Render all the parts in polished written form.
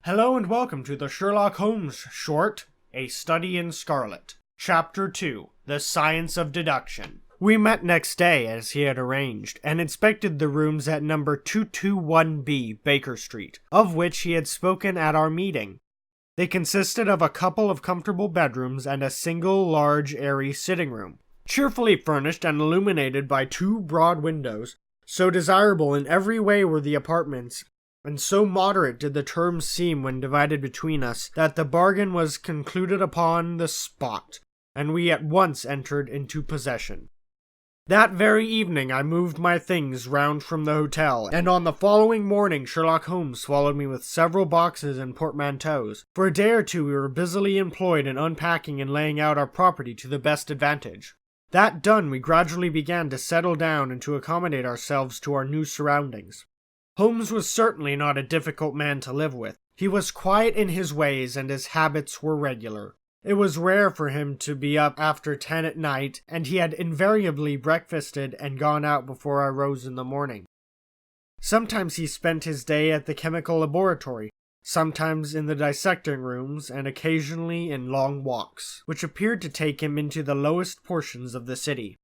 Hello and welcome to the Sherlock Holmes short, A Study in Scarlet, Chapter 2, The Science of Deduction. We met next day as he had arranged, and inspected the rooms at number 221B Baker Street, of which he had spoken at our meeting. They consisted of a couple of comfortable bedrooms and a single large airy sitting room, cheerfully furnished and illuminated by two broad windows. So desirable in every way were the apartments, and so moderate did the terms seem when divided between us, that the bargain was concluded upon the spot, and we at once entered into possession. That very evening I moved my things round from the hotel, and on the following morning Sherlock Holmes followed me with several boxes and portmanteaus. For a day or two we were busily employed in unpacking and laying out our property to the best advantage. That done, we gradually began to settle down and to accommodate ourselves to our new surroundings. Holmes was certainly not a difficult man to live with. He was quiet in his ways and his habits were regular. It was rare for him to be up after 10 at night, and he had invariably breakfasted and gone out before I rose in the morning. Sometimes he spent his day at the chemical laboratory, sometimes in the dissecting rooms, and occasionally in long walks, which appeared to take him into the lowest portions of the city.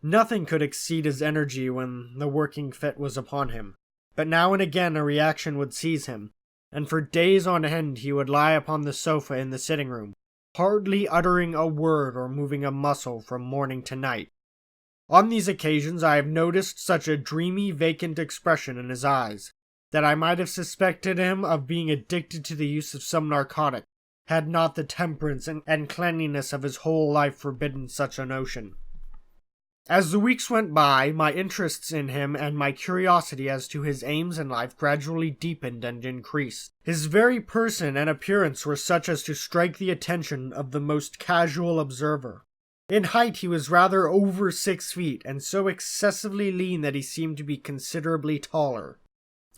Nothing could exceed his energy when the working fit was upon him, but now and again a reaction would seize him, and for days on end he would lie upon the sofa in the sitting room, hardly uttering a word or moving a muscle from morning to night. On these occasions I have noticed such a dreamy, vacant expression in his eyes, that I might have suspected him of being addicted to the use of some narcotic, had not the temperance and cleanliness of his whole life forbidden such a notion. As the weeks went by, my interests in him and my curiosity as to his aims in life gradually deepened and increased. His very person and appearance were such as to strike the attention of the most casual observer. In height he was rather over 6 feet, and so excessively lean that he seemed to be considerably taller.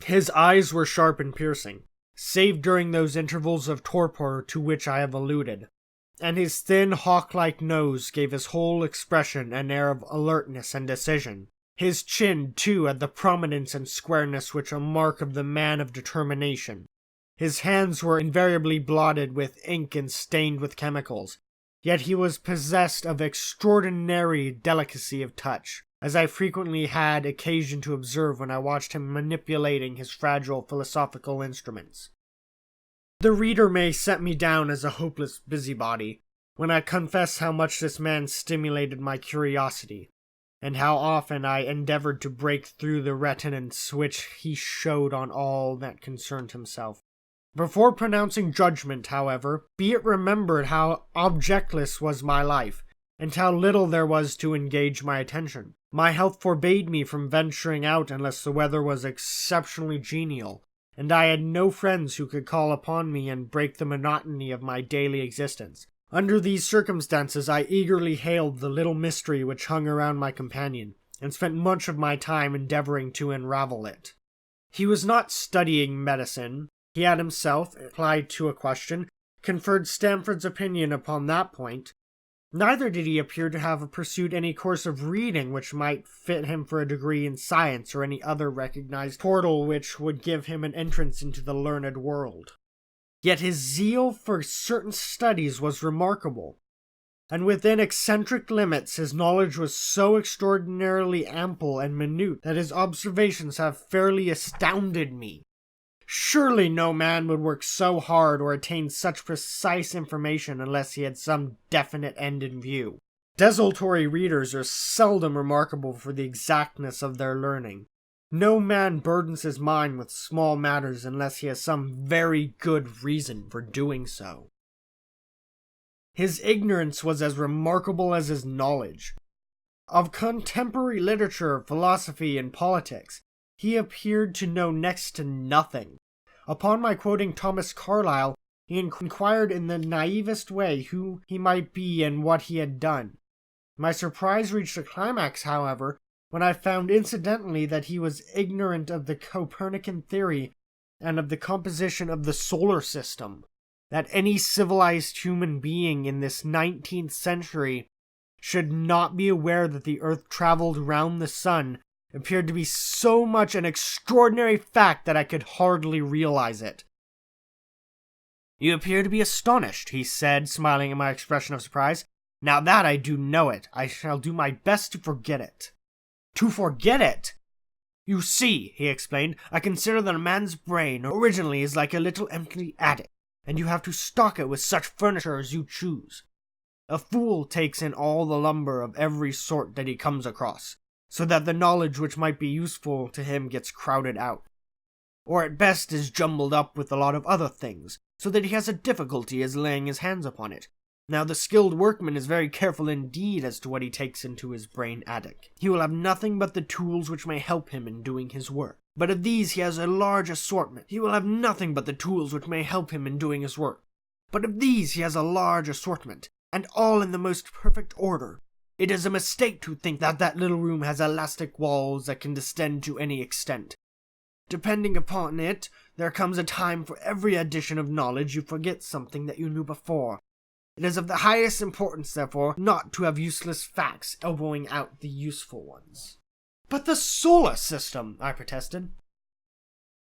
His eyes were sharp and piercing, save during those intervals of torpor to which I have alluded, and his thin, hawk-like nose gave his whole expression an air of alertness and decision. His chin, too, had the prominence and squareness which are a mark of the man of determination. His hands were invariably blotted with ink and stained with chemicals, yet he was possessed of extraordinary delicacy of touch, as I frequently had occasion to observe when I watched him manipulating his fragile philosophical instruments. The reader may set me down as a hopeless busybody, when I confess how much this man stimulated my curiosity, and how often I endeavored to break through the reticence which he showed on all that concerned himself. Before pronouncing judgment, however, be it remembered how objectless was my life, and how little there was to engage my attention. My health forbade me from venturing out unless the weather was exceptionally genial, and I had no friends who could call upon me and break the monotony of my daily existence. Under these circumstances I eagerly hailed the little mystery which hung around my companion, and spent much of my time endeavoring to unravel it. He was not studying medicine. He had himself, applied to a question, conferred Stamford's opinion upon that point. Neither did he appear to have pursued any course of reading which might fit him for a degree in science or any other recognized portal which would give him an entrance into the learned world. Yet his zeal for certain studies was remarkable, and within eccentric limits his knowledge was so extraordinarily ample and minute that his observations have fairly astounded me. Surely no man would work so hard or attain such precise information unless he had some definite end in view. Desultory readers are seldom remarkable for the exactness of their learning. No man burdens his mind with small matters unless he has some very good reason for doing so. His ignorance was as remarkable as his knowledge. Of contemporary literature, philosophy, and politics, he appeared to know next to nothing. Upon my quoting Thomas Carlyle, he inquired in the naivest way who he might be and what he had done. My surprise reached a climax, however, when I found incidentally that he was ignorant of the Copernican theory and of the composition of the solar system. That any civilized human being in this 19th century should not be aware that the Earth traveled round the sun appeared to be so much an extraordinary fact that I could hardly realize it. "You appear to be astonished," he said, smiling at my expression of surprise. "Now that I do know it, I shall do my best to forget it." "To forget it?" "You see," he explained, "I consider that a man's brain originally is like a little empty attic, and you have to stock it with such furniture as you choose. A fool takes in all the lumber of every sort that he comes across, so that the knowledge which might be useful to him gets crowded out, or at best is jumbled up with a lot of other things, so that he has a difficulty as laying his hands upon it. Now the skilled workman is very careful indeed as to what he takes into his brain attic. He will have nothing but the tools which may help him in doing his work. But of these he has a large assortment. He will have nothing but the tools which may help him in doing his work. But of these he has a large assortment, and all in the most perfect order. It is a mistake to think that that little room has elastic walls that can distend to any extent. Depending upon it, there comes a time for every addition of knowledge you forget something that you knew before. It is of the highest importance, therefore, not to have useless facts elbowing out the useful ones." "But the solar system," I protested.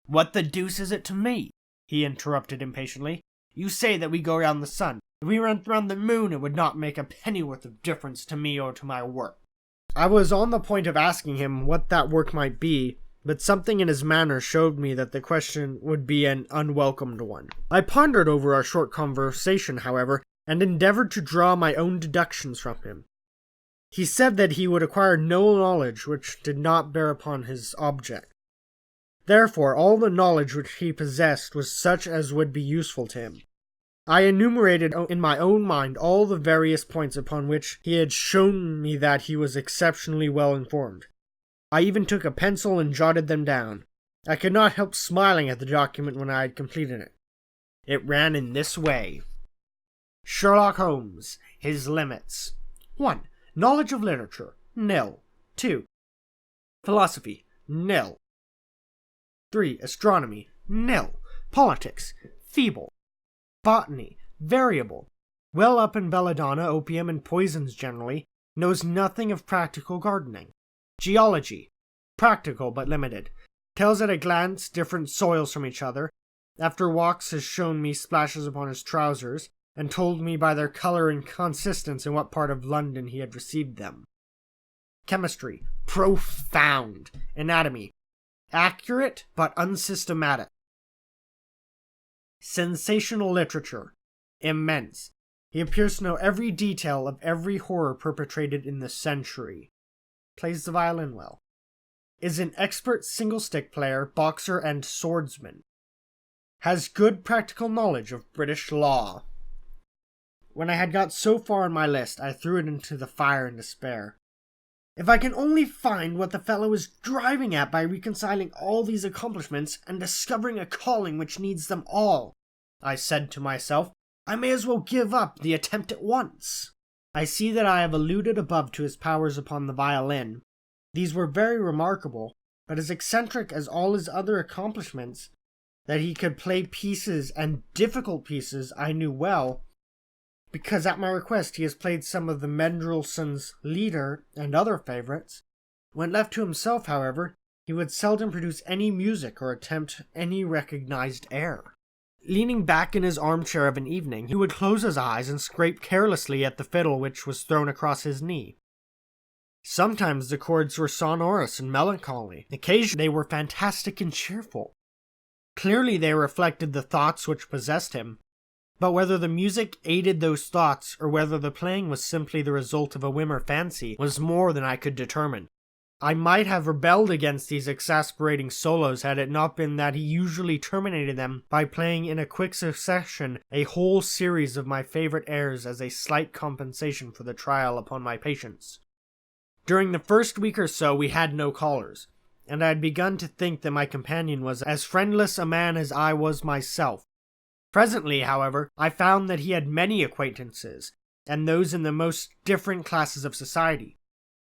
"What the deuce is it to me?" he interrupted impatiently. "You say that we go round the sun. If we went round the moon, it would not make a pennyworth of difference to me or to my work." I was on the point of asking him what that work might be, but something in his manner showed me that the question would be an unwelcomed one. I pondered over our short conversation, however, and endeavored to draw my own deductions from him. He said that he would acquire no knowledge which did not bear upon his object. Therefore, all the knowledge which he possessed was such as would be useful to him. I enumerated in my own mind all the various points upon which he had shown me that he was exceptionally well informed. I even took a pencil and jotted them down. I could not help smiling at the document when I had completed it. It ran in this way. Sherlock Holmes, his limits. 1. Knowledge of literature, nil. 2. Philosophy, nil. 3. Astronomy, nil. Politics, feeble. Botany, variable. Well up in belladonna, opium, and poisons generally. Knows nothing of practical gardening. Geology, practical but limited. Tells at a glance different soils from each other. After walks has shown me splashes upon his trousers, and told me by their color and consistence in what part of London he had received them. Chemistry, profound. Anatomy, accurate but unsystematic. Sensational literature, immense. He appears to know every detail of every horror perpetrated in the century. Plays the violin well. Is an expert single-stick player, boxer, and swordsman. Has good practical knowledge of British law. When I had got so far in my list, I threw it into the fire in despair. If I can only find what the fellow is driving at by reconciling all these accomplishments and discovering a calling which needs them all, I said to myself, I may as well give up the attempt at once. I see that I have alluded above to his powers upon the violin. These were very remarkable, but as eccentric as all his other accomplishments, that he could play pieces and difficult pieces I knew well, because at my request he has played some of the Mendelssohn's Lieder and other favorites. When left to himself, however, he would seldom produce any music or attempt any recognized air. Leaning back in his armchair of an evening, he would close his eyes and scrape carelessly at the fiddle which was thrown across his knee. Sometimes the chords were sonorous and melancholy. Occasionally they were fantastic and cheerful. Clearly they reflected the thoughts which possessed him, but whether the music aided those thoughts or whether the playing was simply the result of a whim or fancy was more than I could determine. I might have rebelled against these exasperating solos had it not been that he usually terminated them by playing in a quick succession a whole series of my favorite airs as a slight compensation for the trial upon my patience. During the first week or so we had no callers, and I had begun to think that my companion was as friendless a man as I was myself. Presently, however, I found that he had many acquaintances, and those in the most different classes of society.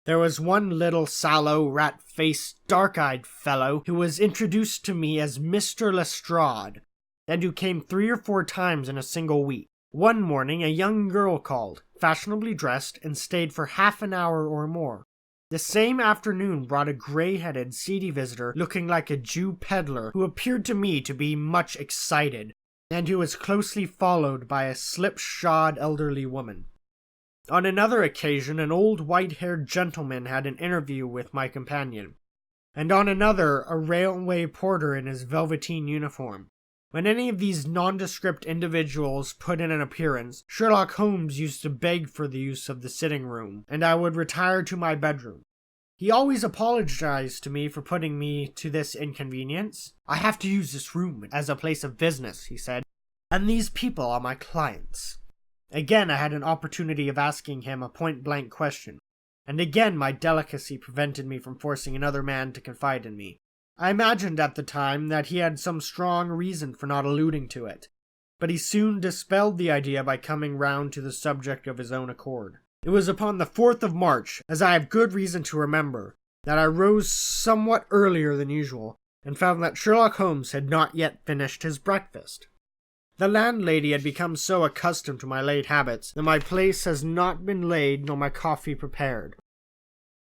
There was one little sallow, rat-faced, dark-eyed fellow who was introduced to me as Mr. Lestrade, and who came 3 or 4 times in a single week. One morning a young girl called, fashionably dressed, and stayed for half an hour or more. The same afternoon brought a grey-headed, seedy visitor looking like a Jew peddler who appeared to me to be much excited, and he was closely followed by a slipshod elderly woman. On another occasion, an old white-haired gentleman had an interview with my companion, and on another, a railway porter in his velveteen uniform. When any of these nondescript individuals put in an appearance, Sherlock Holmes used to beg for the use of the sitting room, and I would retire to my bedroom. He always apologized to me for putting me to this inconvenience. "I have to use this room as a place of business," he said, "and these people are my clients." Again I had an opportunity of asking him a point-blank question, and again my delicacy prevented me from forcing another man to confide in me. I imagined at the time that he had some strong reason for not alluding to it, but he soon dispelled the idea by coming round to the subject of his own accord. It was upon the 4th of March, as I have good reason to remember, that I rose somewhat earlier than usual, and found that Sherlock Holmes had not yet finished his breakfast. The landlady had become so accustomed to my late habits that my place has not been laid nor my coffee prepared.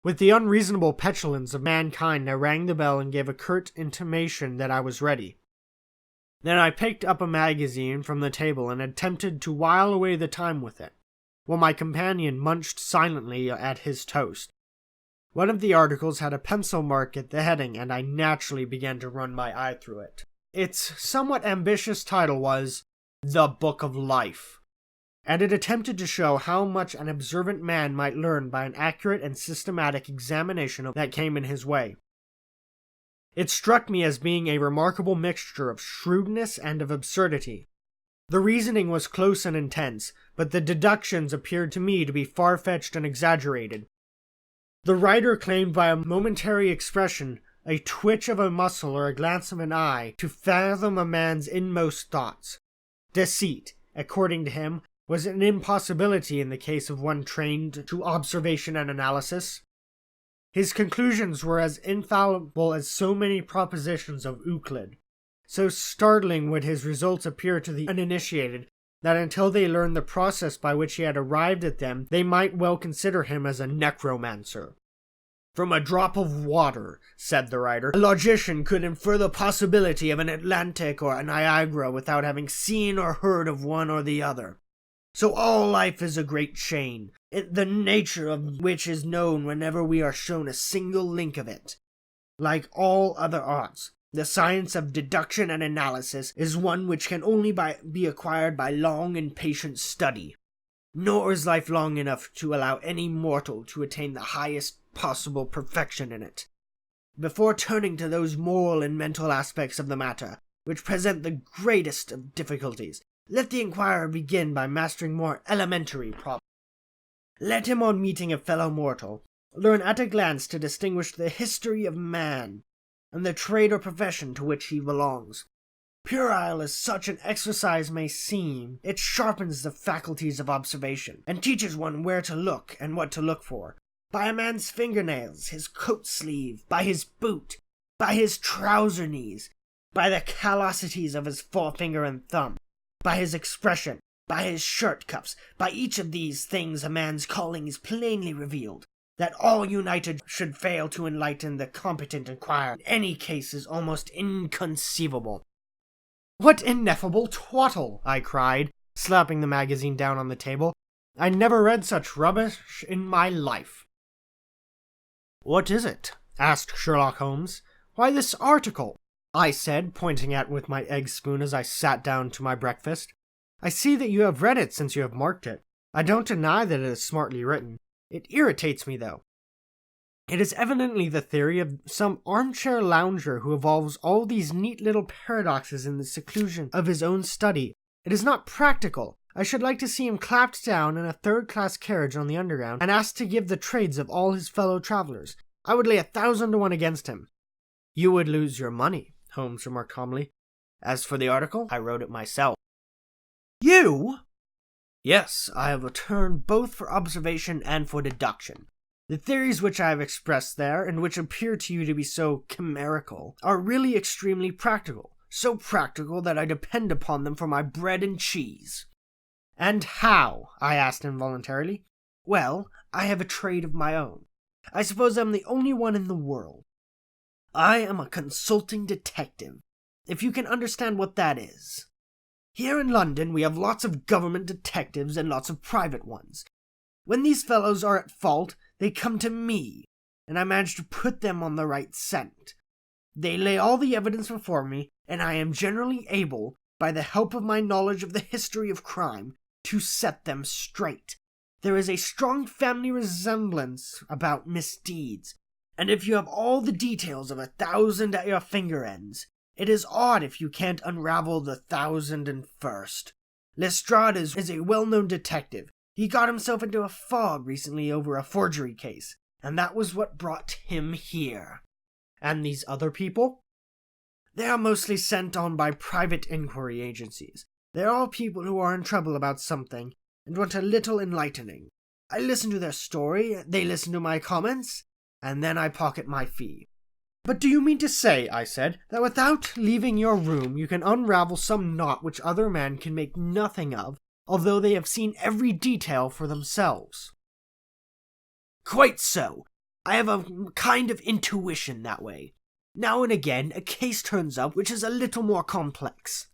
With the unreasonable petulance of mankind, I rang the bell and gave a curt intimation that I was ready. Then I picked up a magazine from the table and attempted to while away the time with it, while my companion munched silently at his toast. One of the articles had a pencil mark at the heading, and I naturally began to run my eye through it. Its somewhat ambitious title was The Book of Life, and it attempted to show how much an observant man might learn by an accurate and systematic examination of that came in his way. It struck me as being a remarkable mixture of shrewdness and of absurdity. The reasoning was close and intense, but the deductions appeared to me to be far-fetched and exaggerated. The writer claimed by a momentary expression, a twitch of a muscle or a glance of an eye, to fathom a man's inmost thoughts. Deceit, according to him, was an impossibility in the case of one trained to observation and analysis. His conclusions were as infallible as so many propositions of Euclid. So startling would his results appear to the uninitiated, that until they learned the process by which he had arrived at them, they might well consider him as a necromancer. "From a drop of water," said the writer, "a logician could infer the possibility of an Atlantic or a Niagara without having seen or heard of one or the other. So all life is a great chain, the nature of which is known whenever we are shown a single link of it. Like all other arts, the science of deduction and analysis is one which can only be acquired by long and patient study. Nor is life long enough to allow any mortal to attain the highest possible perfection in it. Before turning to those moral and mental aspects of the matter, which present the greatest of difficulties, let the inquirer begin by mastering more elementary problems. Let him, on meeting a fellow mortal, learn at a glance to distinguish the history of man, and the trade or profession to which he belongs. Puerile as such an exercise may seem, it sharpens the faculties of observation, and teaches one where to look and what to look for. By a man's fingernails, his coat sleeve, by his boot, by his trouser knees, by the callosities of his forefinger and thumb, by his expression, by his shirt cuffs, by each of these things a man's calling is plainly revealed. That all united should fail to enlighten the competent inquirer in any case is almost inconceivable." "What ineffable twaddle!" I cried, slapping the magazine down on the table. "I never read such rubbish in my life." "What is it?" asked Sherlock Holmes. "Why, this article," I said, pointing at it with my egg spoon as I sat down to my breakfast. "I see that you have read it since you have marked it. I don't deny that it is smartly written. It irritates me, though. It is evidently the theory of some armchair lounger who evolves all these neat little paradoxes in the seclusion of his own study. It is not practical. I should like to see him clapped down in a third-class carriage on the Underground and asked to give the trades of all his fellow travelers. I would lay 1,000 to 1 against him." "You would lose your money," Holmes remarked calmly. "As for the article, I wrote it myself." "You?" "Yes, I have a turn both for observation and for deduction. The theories which I have expressed there, and which appear to you to be so chimerical, are really extremely practical, so practical that I depend upon them for my bread and cheese." "And how?" I asked involuntarily. "Well, I have a trade of my own. I suppose I'm the only one in the world. I am a consulting detective, if you can understand what that is." Here in London, we have lots of government detectives and lots of private ones. When these fellows are at fault, they come to me, and I manage to put them on the right scent. They lay all the evidence before me, and I am generally able, by the help of my knowledge of the history of crime, to set them straight. There is a strong family resemblance about misdeeds, and if you have all the details of 1,000 at your finger ends, it is odd if you can't unravel the 1,001st. Lestrade is a well-known detective. He got himself into a fog recently over a forgery case, and that was what brought him here. And these other people? They are mostly sent on by private inquiry agencies. They are all people who are in trouble about something and want a little enlightening. I listen to their story, they listen to my comments, and then I pocket my fee. But do you mean to say, I said, that without leaving your room you can unravel some knot which other men can make nothing of, although they have seen every detail for themselves? Quite so. I have a kind of intuition that way. Now and again a case turns up which is a little more complex.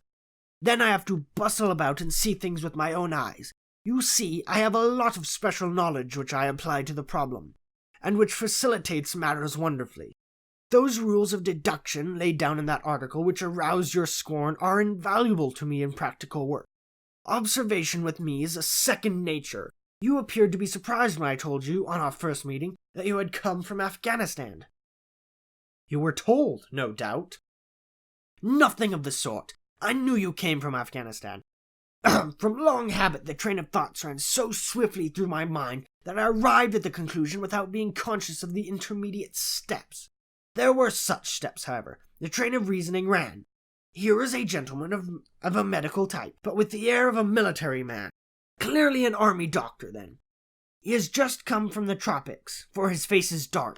Then I have to bustle about and see things with my own eyes. You see, I have a lot of special knowledge which I apply to the problem, and which facilitates matters wonderfully. Those rules of deduction laid down in that article which arouse your scorn are invaluable to me in practical work. Observation with me is a second nature. You appeared to be surprised when I told you, on our first meeting, that you had come from Afghanistan. You were told, no doubt. Nothing of the sort. I knew you came from Afghanistan. From long habit, the train of thoughts ran so swiftly through my mind that I arrived at the conclusion without being conscious of the intermediate steps. There were such steps, however. The train of reasoning ran. Here is a gentleman of a medical type, but with the air of a military man. Clearly an army doctor, then. He has just come from the tropics, for his face is dark,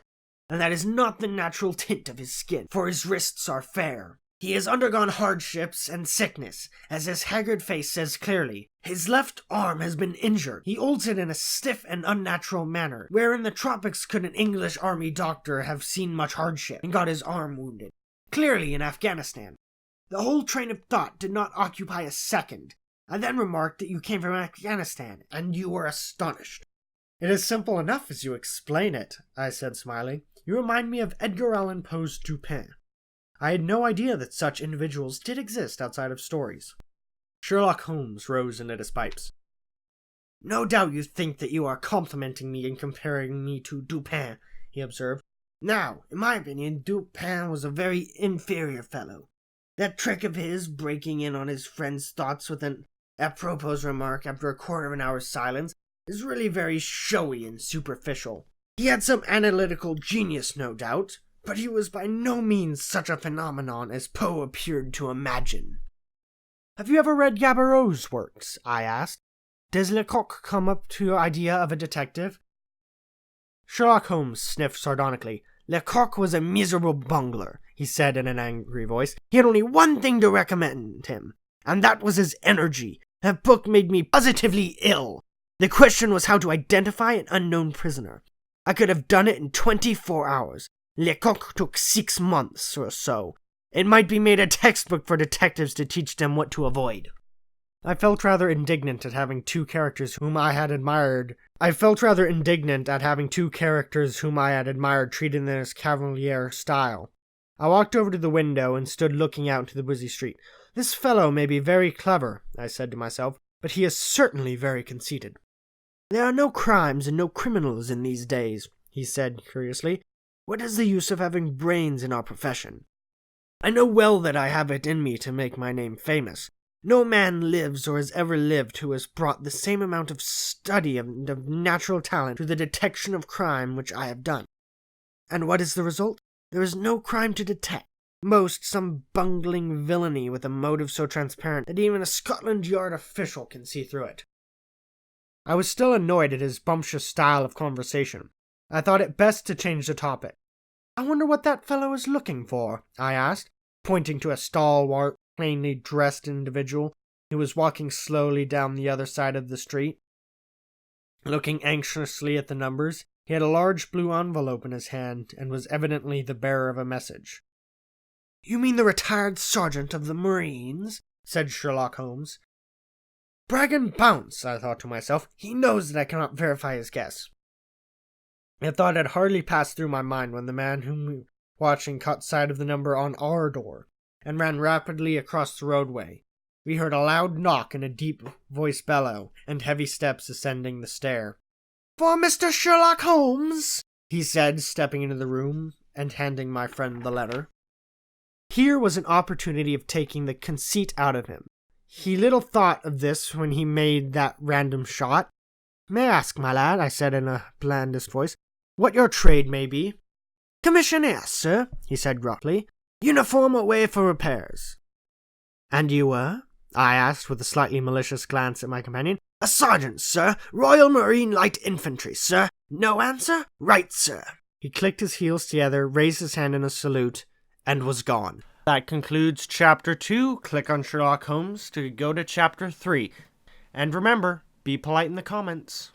and that is not the natural tint of his skin, for his wrists are fair. He has undergone hardships and sickness, as his haggard face says clearly. His left arm has been injured. He holds it in a stiff and unnatural manner, where in the tropics could an English army doctor have seen much hardship and got his arm wounded. Clearly in Afghanistan. The whole train of thought did not occupy a second. I then remarked that you came from Afghanistan, and you were astonished. It is simple enough as you explain it, I said, smiling. You remind me of Edgar Allan Poe's Dupin. I had no idea that such individuals did exist outside of stories. Sherlock Holmes rose and lit his pipes. No doubt you think that you are complimenting me in comparing me to Dupin, he observed. Now, in my opinion, Dupin was a very inferior fellow. That trick of his, breaking in on his friend's thoughts with an apropos remark after a quarter of an hour's silence, is really very showy and superficial. He had some analytical genius, no doubt, but he was by no means such a phenomenon as Poe appeared to imagine. Have you ever read Gaboriau's works? I asked. Does Lecoq come up to your idea of a detective? Sherlock Holmes sniffed sardonically. Lecoq was a miserable bungler, he said in an angry voice. He had only one thing to recommend him, and that was his energy. That book made me positively ill. The question was how to identify an unknown prisoner. I could have done it in 24 hours. Lecoq took 6 months or so. It might be made a textbook for detectives to teach them what to avoid. I felt rather indignant at having two characters whom I had admired treated in this cavalier style. I walked over to the window and stood looking out into the busy street. This fellow may be very clever, I said to myself, but he is certainly very conceited. There are no crimes and no criminals in these days, he said curiously. What is the use of having brains in our profession? I know well that I have it in me to make my name famous. No man lives or has ever lived who has brought the same amount of study and of natural talent to the detection of crime which I have done. And what is the result? There is no crime to detect. Most some bungling villainy with a motive so transparent that even a Scotland Yard official can see through it. I was still annoyed at his bumptious style of conversation. I thought it best to change the topic. I wonder what that fellow is looking for, I asked, pointing to a stalwart, plainly dressed individual who was walking slowly down the other side of the street. Looking anxiously at the numbers, he had a large blue envelope in his hand and was evidently the bearer of a message. You mean the retired sergeant of the Marines? Said Sherlock Holmes. Brag and bounce, I thought to myself. He knows that I cannot verify his guess. The thought had hardly passed through my mind when the man whom we were watching caught sight of the number on our door and ran rapidly across the roadway. We heard a loud knock and a deep voice bellow, and heavy steps ascending the stair. "For Mr. Sherlock Holmes," he said, stepping into the room and handing my friend the letter. Here was an opportunity of taking the conceit out of him. He little thought of this when he made that random shot. "May I ask, my lad," I said in a blandest voice, "what your trade may be?" "Commissionaire, sir," he said gruffly. "Uniform away for repairs." "And you were?" I asked with a slightly malicious glance at my companion. "A sergeant, sir. Royal Marine Light Infantry, sir. No answer? Right, sir." He clicked his heels together, raised his hand in a salute, and was gone. That concludes Chapter 2. Click on Sherlock Holmes to go to Chapter 3. And remember, be polite in the comments.